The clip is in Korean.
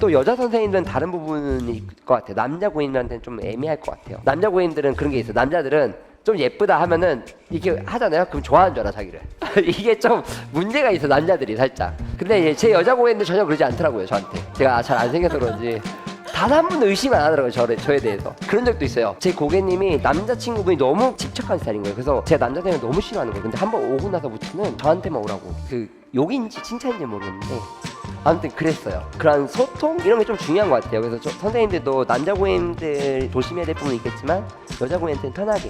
또 여자 선생님들은 다른 부분일 것 같아요. 남자 고객님들한테는 좀 애매할 것 같아요. 남자 고객님들은 그런 게 있어요. 남자들은 좀 예쁘다 하면은 이렇게 하잖아요. 그럼 좋아하는 줄 알아 자기를. 이게 좀 문제가 있어 남자들이 살짝. 근데 이제 제 여자 고객님들 전혀 그러지 않더라고요 저한테. 제가 잘 안 생겨서 그런지 단 한 번도 의심 안 하더라고요 저에 대해서. 그런 적도 있어요. 제 고객님이 남자친구분이 너무 집착한 스타일인 거예요. 그래서 제가 남자 생각 너무 싫어하는 거예요. 근데 한 번 오고 나서부터는 저한테만 오라고. 그 욕인지 칭찬인지 모르겠는데 아무튼 그랬어요. 그런 소통 이런 게 좀 중요한 것 같아요. 그래서 선생님들도 남자 고객님들 조심해야 될 부분이 있겠지만 여자 고객님한테는 편하게